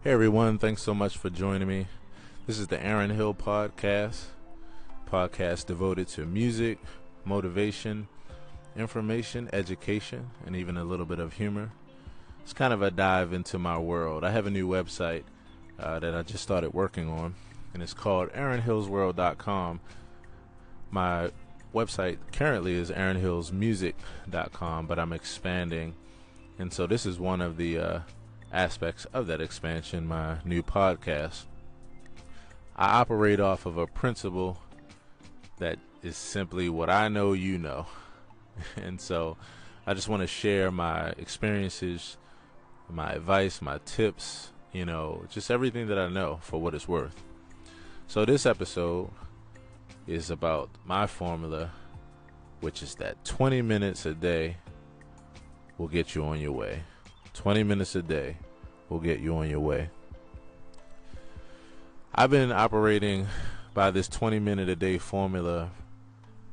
Hey everyone, thanks so much for joining me. This is the Aaron Hill podcast devoted to music, motivation, information, education, and even a little bit of humor. It's kind of a dive into my world. I have a new website that I just started working on, and it's called AaronHillsWorld.com. My website currently is AaronHillsMusic.com, but I'm expanding, and so this is one of the aspects of that expansion, my new podcast. I operate off of a principle that is simply what I know you know. And so I just want to share my experiences, my advice, my tips, just everything that I know for what it's worth. So this episode is about my formula, which is that 20 minutes a day will get you on your way. 20 minutes a day will get you on your way. I've been operating by this 20-minute a day formula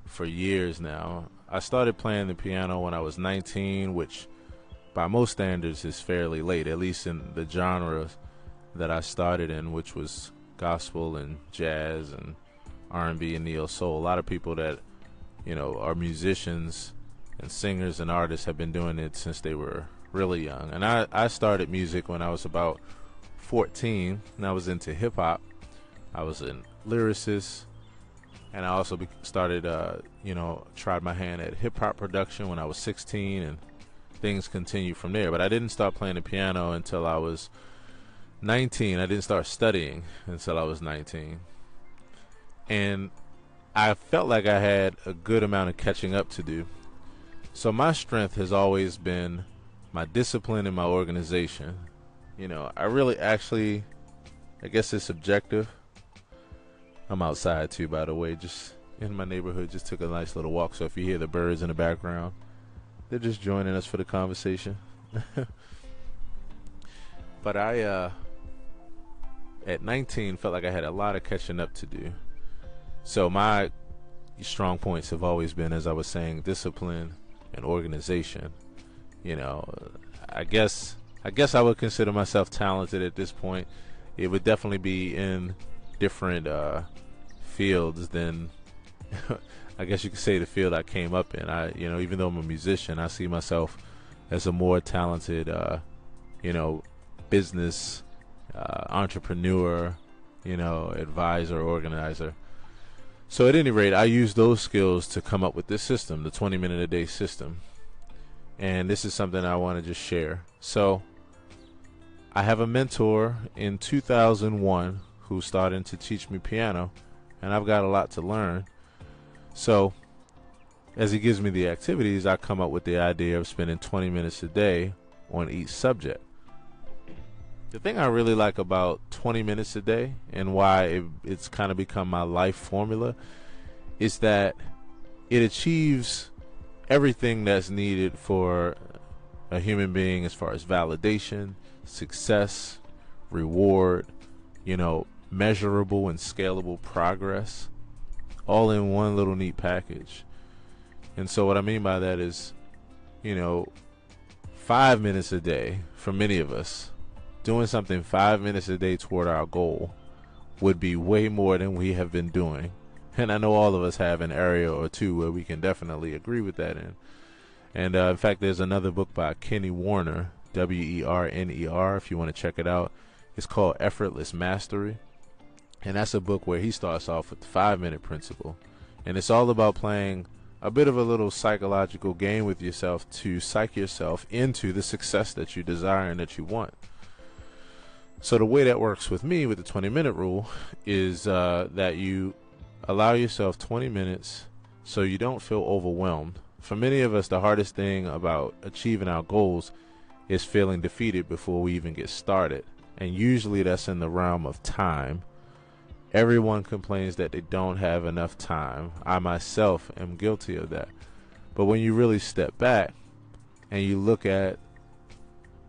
for years now. I started playing the piano when I was 19, which by most standards is fairly late, at least in the genres that I started in, which was gospel and jazz and R&B and neo soul. A lot of people that are musicians and singers and artists have been doing it since they were really young. And I started music when I was about 14, and I was into hip-hop. I was a lyricist, and I also started tried my hand at hip-hop production when I was 16, and things continued from there. But I didn't start playing the piano until I was 19. I didn't start studying until I was 19, and I felt like I had a good amount of catching up to do. So my strength has always been my discipline and my organization. I guess it's subjective. I'm outside too, by the way, just in my neighborhood. Just took a nice little walk, so if you hear the birds in the background, they're just joining us for the conversation. But I at 19 felt like I had a lot of catching up to do. So my strong points have always been, as I was saying, discipline and organization. I guess I would consider myself talented at this point. It would definitely be in different fields than I guess you could say the field I came up in. Even though I'm a musician, I see myself as a more talented business entrepreneur, advisor, organizer. So at any rate, I use those skills to come up with this system, the 20-minute a day system. And this is something I want to just share. So I have a mentor in 2001 who started to teach me piano, and I've got a lot to learn. So as he gives me the activities, I come up with the idea of spending 20 minutes a day on each subject. The thing I really like about 20 minutes a day and why it's kind of become my life formula is that it achieves everything that's needed for a human being as far as validation, success, reward, measurable and scalable progress, all in one little neat package. And so what I mean by that is, 5 minutes a day for many of us, doing something 5 minutes a day toward our goal would be way more than we have been doing. And I know all of us have an area or two where we can definitely agree with that in. And in fact, there's another book by Kenny Warner, Werner, if you want to check it out. It's called Effortless Mastery. And that's a book where he starts off with the 5-minute principle. And it's all about playing a bit of a little psychological game with yourself to psych yourself into the success that you desire and that you want. So the way that works with me with the 20-minute rule is that you allow yourself 20 minutes so you don't feel overwhelmed. For many of us, the hardest thing about achieving our goals is feeling defeated before we even get started. And usually that's in the realm of time. Everyone complains that they don't have enough time. I myself am guilty of that. But when you really step back and you look at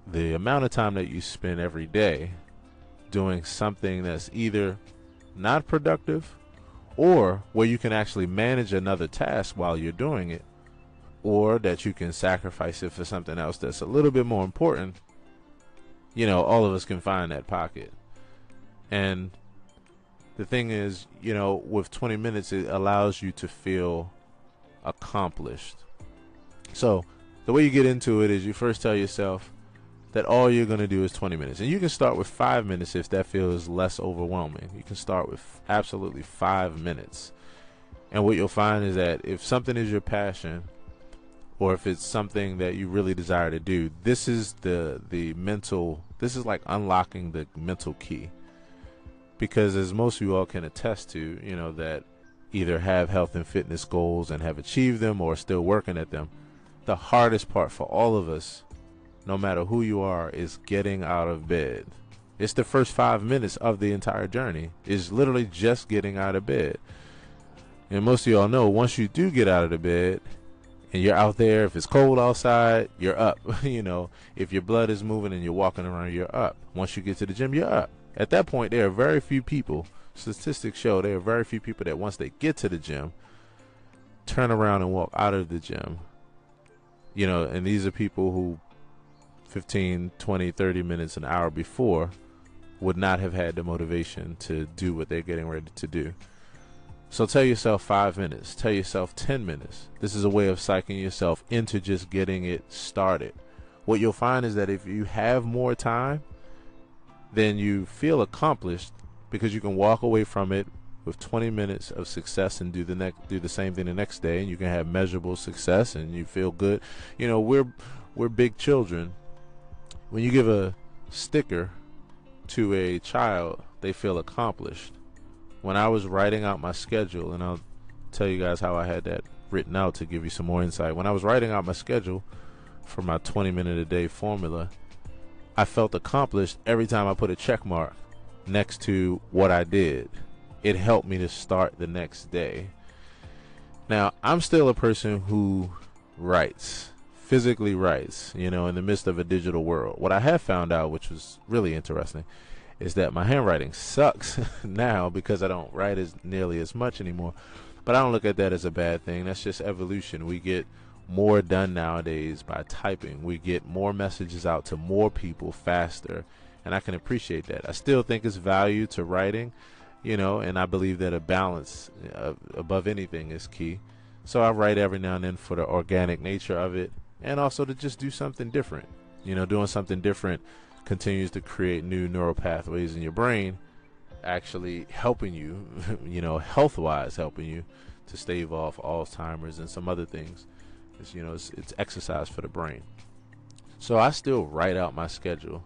the amount of time that you spend every day doing something that's either not productive or where you can actually manage another task while you're doing it, or that you can sacrifice it for something else that's a little bit more important, all of us can find that pocket. And the thing is, with 20 minutes, it allows you to feel accomplished. So the way you get into it is you first tell yourself that all you're going to do is 20 minutes. And you can start with 5 minutes if that feels less overwhelming. You can start with absolutely 5 minutes. And what you'll find is that if something is your passion, or if it's something that you really desire to do, this is this is like unlocking the mental key. Because as most of you all can attest to, that either have health and fitness goals and have achieved them or still working at them, the hardest part for all of us, no matter who you are, is getting out of bed. It's the first 5 minutes of the entire journey. It's literally just getting out of bed. And most of y'all know, once you do get out of the bed and you're out there, if it's cold outside, you're up. If your blood is moving and you're walking around, you're up. Once you get to the gym, you're up. At that point, there are very few people, statistics show there are very few people that once they get to the gym, turn around and walk out of the gym. And these are people who 15, 20, 30 minutes, an hour before would not have had the motivation to do what they're getting ready to do. So tell yourself 5 minutes, tell yourself 10 minutes. This is a way of psyching yourself into just getting it started. What you'll find is that if you have more time, then you feel accomplished because you can walk away from it with 20 minutes of success and do the same thing the next day, and you can have measurable success and you feel good. We're big children. When you give a sticker to a child, they feel accomplished. When I was writing out my schedule, and I'll tell you guys how I had that written out to give you some more insight. When I was writing out my schedule for my 20-minute-a-day formula, I felt accomplished every time I put a check mark next to what I did. It helped me to start the next day. Now, I'm still a person who writes, physically writes, in the midst of a digital world. What I have found out, which was really interesting, is that my handwriting sucks now because I don't write nearly as much anymore. But I don't look at that as a bad thing. That's just evolution. We get more done nowadays by typing. We get more messages out to more people faster, and I can appreciate that. I still think it's value to writing, and I believe that a balance above anything is key. So I write every now and then for the organic nature of it, and also to just do something different. Doing something different continues to create new neural pathways in your brain, actually helping you, health-wise helping you to stave off Alzheimer's and some other things. It's exercise for the brain. So I still write out my schedule.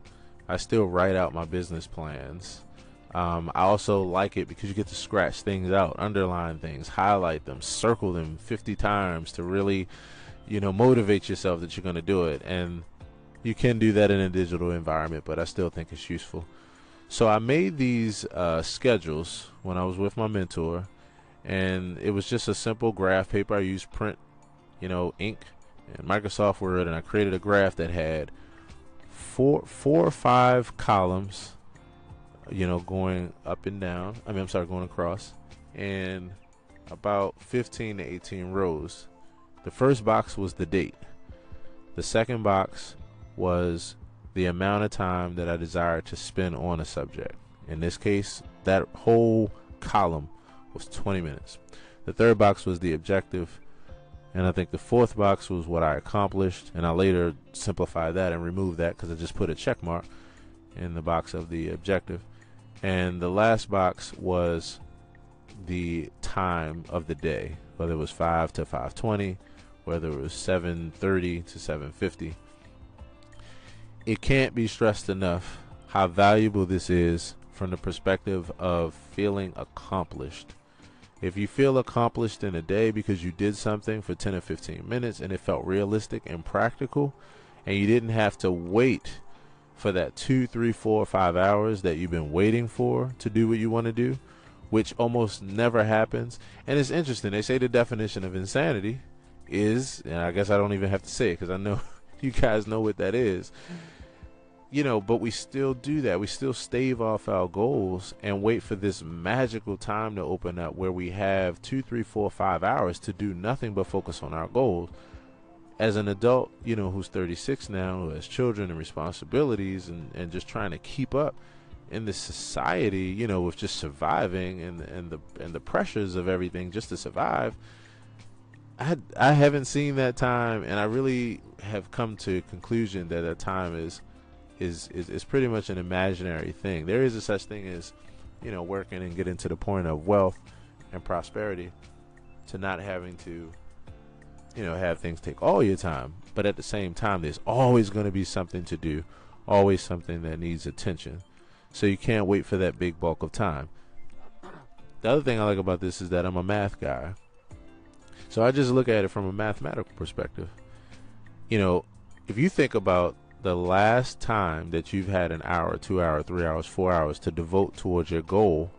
I still write out my business plans. I also like it because you get to scratch things out, underline things, highlight them, circle them 50 times to really, motivate yourself that you're going to do it. And you can do that in a digital environment, but I still think it's useful. So I made these schedules when I was with my mentor, and it was just a simple graph paper. I used print, ink and Microsoft Word, and I created a graph that had four or five columns, going up and down. Going across, and about 15 to 18 rows. The first box was the date. The second box was the amount of time that I desired to spend on a subject. In this case, that whole column was 20 minutes. The third box was the objective, and I think the fourth box was what I accomplished, and I later simplified that and removed that because I just put a check mark in the box of the objective. And the last box was the time of the day, whether it was 5 to 5:20, whether it was 7:30 to 7:50. It can't be stressed enough how valuable this is from the perspective of feeling accomplished. If you feel accomplished in a day because you did something for 10 or 15 minutes and it felt realistic and practical, and you didn't have to wait for that 2, 3, 4, 5 hours that you've been waiting for to do what you want to do, which almost never happens. And it's interesting, they say the definition of insanity is, and I guess I don't even have to say it because I know you guys know what that is, but we still do that. We still stave off our goals and wait for this magical time to open up where we have 2, 3, 4, 5 hours to do nothing but focus on our goals. as an adult, who's 36 now, who has children and responsibilities, and just trying to keep up in this society, with just surviving and the pressures of everything just to survive. I haven't seen that time, and I really have come to a conclusion that that time is pretty much an imaginary thing. There is a such thing as, working and getting to the point of wealth and prosperity, to not having to, have things take all your time. But at the same time, there's always going to be something to do, always something that needs attention. So you can't wait for that big bulk of time. The other thing I like about this is that I'm a math guy. So I just look at it from a mathematical perspective. If you think about the last time that you've had an hour, 2 hours, 3 hours, 4 hours to devote towards your goal,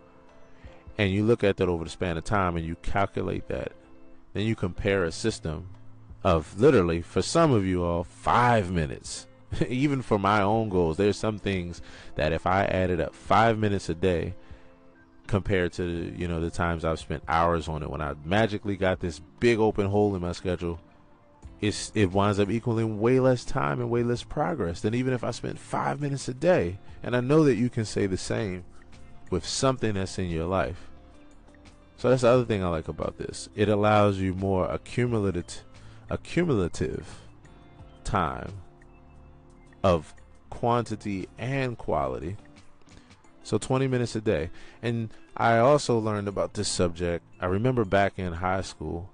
and you look at that over the span of time and you calculate that, then you compare a system of literally, for some of you all, 5 minutes. Even for my own goals, there's some things that if I added up 5 minutes a day compared to, the times I've spent hours on it, when I magically got this big open hole in my schedule, it winds up equaling way less time and way less progress than even if I spent 5 minutes a day. And I know that you can say the same with something that's in your life. So that's the other thing I like about this. It allows you more accumulative time of quantity and quality. So 20 minutes a day. And I also learned about this subject. I remember back in high school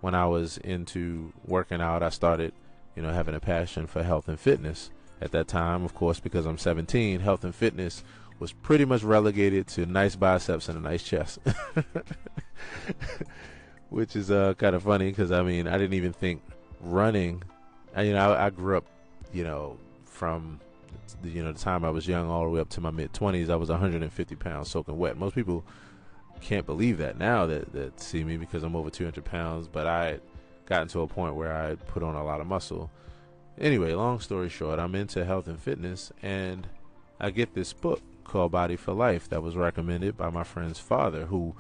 when I was into working out, I started, having a passion for health and fitness. At that time, of course, because I'm 17, health and fitness was pretty much relegated to nice biceps and a nice chest. Which is kind of funny because, I didn't even think running. I grew up, from the time I was young all the way up to my mid-20s, I was 150 pounds soaking wet. Most people can't believe that now that see me, because I'm over 200 pounds, but I had gotten to a point where I put on a lot of muscle. Anyway, long story short, I'm into health and fitness, and I get this book called Body for Life that was recommended by my friend's father, who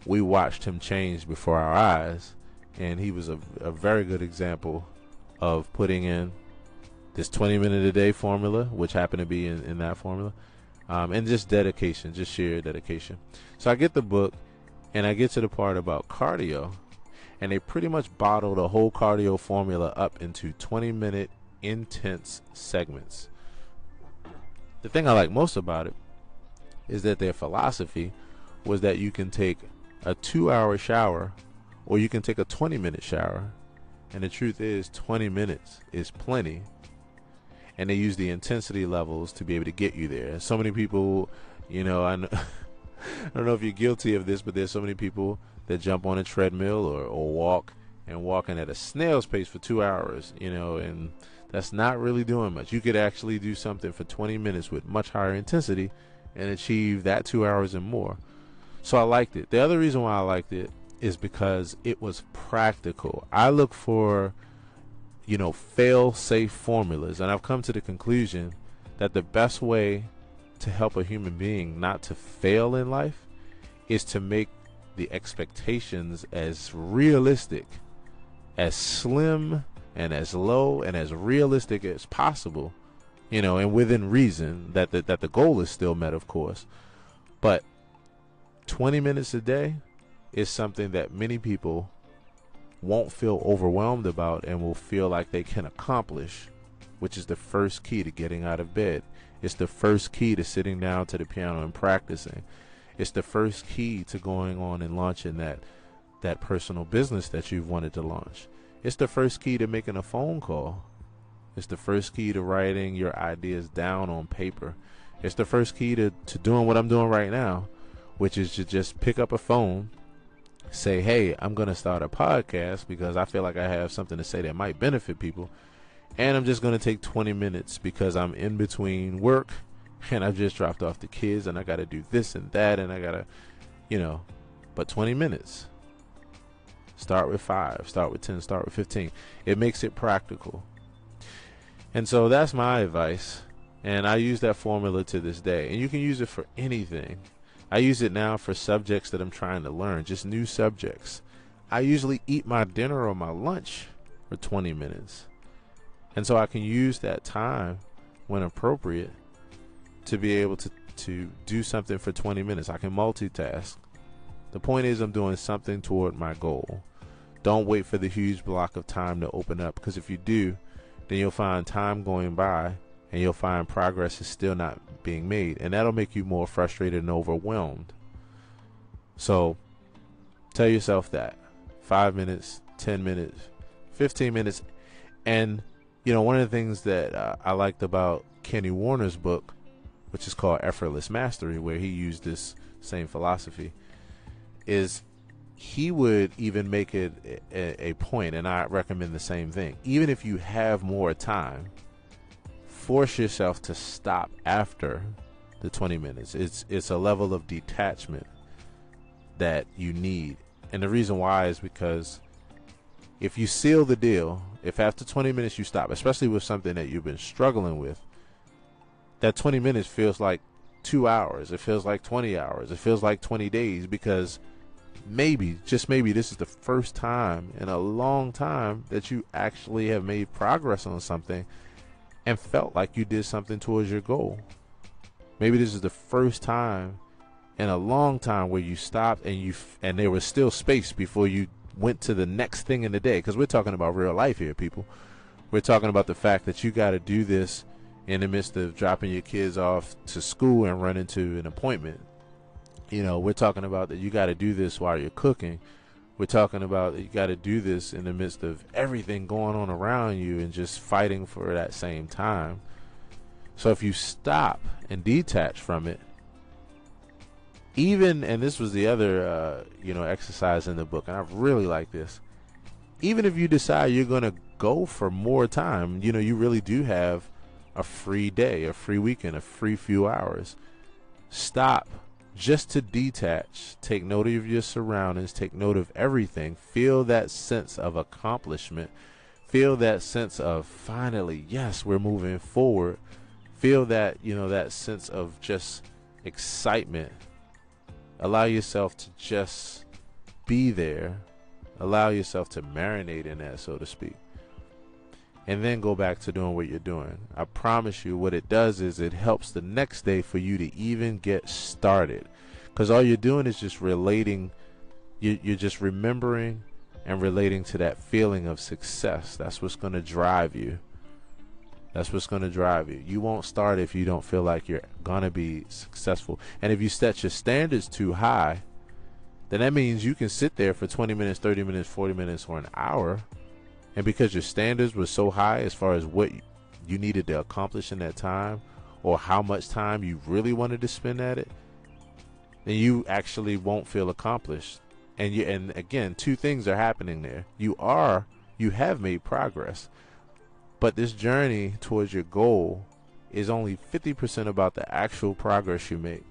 we watched him change before our eyes, and he was a very good example of putting in this 20-minute a day formula, which happened to be in that formula, and just dedication, just sheer dedication. So I get the book, and I get to the part about cardio, and they pretty much bottle the whole cardio formula up into 20-minute intense segments. The thing I like most about it is that their philosophy was that you can take a 2-hour shower or you can take a 20-minute shower, and the truth is 20 minutes is plenty. And they use the intensity levels to be able to get you there. So many people, I don't know if you're guilty of this, but there's so many people that jump on a treadmill or walking at a snail's pace for 2 hours, and that's not really doing much. You could actually do something for 20 minutes with much higher intensity and achieve that 2 hours and more. So I liked it. The other reason why I liked it is because it was practical. I look for, fail-safe formulas, and I've come to the conclusion that the best way to help a human being not to fail in life is to make the expectations as realistic, as slim and as low and as realistic as possible, and within reason, that the goal is still met, of course. But 20 minutes a day is something that many people won't feel overwhelmed about and will feel like they can accomplish, which is the first key to getting out of bed. It's the first key to sitting down to the piano and practicing. It's the first key to going on and launching that personal business that you've wanted to launch. It's the first key to making a phone call. It's the first key to writing your ideas down on paper. It's the first key to doing what I'm doing right now, which is to just pick up a phone, say, hey, I'm going to start a podcast because I feel like I have something to say that might benefit people. And I'm just going to take 20 minutes because I'm in between work and I've just dropped off the kids and I got to do this and that and I got to, but 20 minutes. Start with 5, start with 10, start with 15. It makes it practical. And so that's my advice. And I use that formula to this day. And you can use it for anything. I use it now for subjects that I'm trying to learn, just new subjects. I usually eat my dinner or my lunch or 20 minutes. And so I can use that time when appropriate to be able to do something for 20 minutes. I can multitask. The point is, I'm doing something toward my goal. Don't wait for the huge block of time to open up, because if you do, then you'll find time going by and you'll find progress is still not being made, and that'll make you more frustrated and overwhelmed. So tell yourself that 5 minutes, 10 minutes, 15 minutes. And one of the things that I liked about Kenny Warner's book, which is called Effortless Mastery, where he used this same philosophy, is he would even make it a point, and I recommend the same thing. Even if you have more time, force yourself to stop after the 20 minutes. It's a level of detachment that you need. And the reason why is because if you seal the deal, if after 20 minutes you stop, especially with something that you've been struggling with, that 20 minutes feels like 2 hours. It feels like 20 hours. It feels like 20 days, because maybe, just maybe, this is the first time in a long time that you actually have made progress on something and felt like you did something towards your goal. Maybe this is the first time in a long time where you stopped and there was still space before you went to the next thing in the day. Because we're talking about real life here, people. We're talking about the fact that you got to do this in the midst of dropping your kids off to school and running to an appointment. We're talking about that you got to do this while you're cooking. We're talking about that you got to do this in the midst of everything going on around you and just fighting for that same time. So if you stop and detach from it, and this was the other, exercise in the book, and I really like this. Even if you decide you're going to go for more time, you really do have a free day, a free weekend, a free few hours. Stop just to detach. Take note of your surroundings. Take note of everything. Feel that sense of accomplishment. Feel that sense of finally, yes, we're moving forward. Feel that, that sense of just excitement. Allow yourself to just be there. Allow yourself to marinate in that, so to speak. And then go back to doing what you're doing. I promise you, what it does is it helps the next day for you to even get started. Because all you're doing is just relating. You're just remembering and relating to that feeling of success. That's what's going to drive you. That's what's going to drive you. You won't start if you don't feel like you're going to be successful. And if you set your standards too high, then that means you can sit there for 20 minutes, 30 minutes, 40 minutes, or an hour. And because your standards were so high as far as what you needed to accomplish in that time, or how much time you really wanted to spend at it, then you actually won't feel accomplished. And again, two things are happening there. You have made progress, but this journey towards your goal is only 50% about the actual progress you make.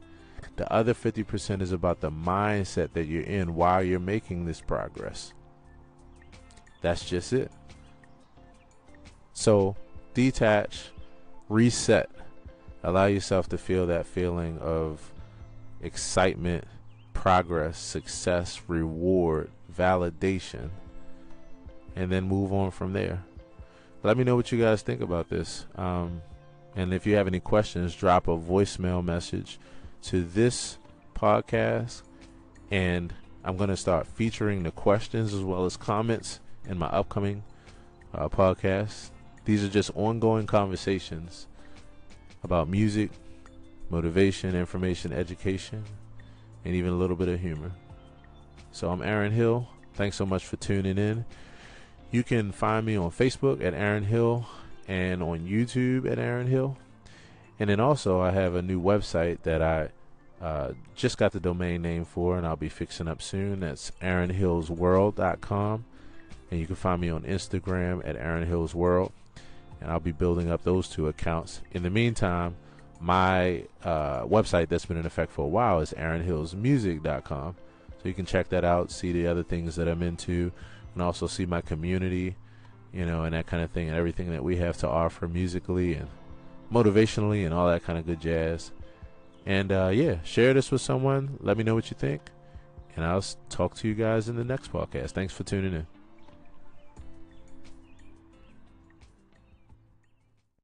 The other 50% is about the mindset that you're in while you're making this progress. That's just it. So detach, reset, allow yourself to feel that feeling of excitement, progress, success, reward, validation, and then move on from there. Let me know what you guys think about this. And if you have any questions, drop a voicemail message to this podcast, and I'm going to start featuring the questions as well as comments in my upcoming podcast. These are just ongoing conversations about music, motivation, information, education, and even a little bit of humor. So I'm Aaron Hill. Thanks so much for tuning in. You can find me on Facebook at Aaron Hill and on YouTube at Aaron Hill. And then also I have a new website that I just got the domain name for, and I'll be fixing up soon. That's AaronHillsWorld.com. And you can find me on Instagram at Aaron Hills World. And I'll be building up those two accounts. In the meantime, my website that's been in effect for a while is AaronHillsMusic.com. So you can check that out, see the other things that I'm into, and also see my community, and that kind of thing, and everything that we have to offer musically and motivationally and all that kind of good jazz. And share this with someone. Let me know what you think. And I'll talk to you guys in the next podcast. Thanks for tuning in.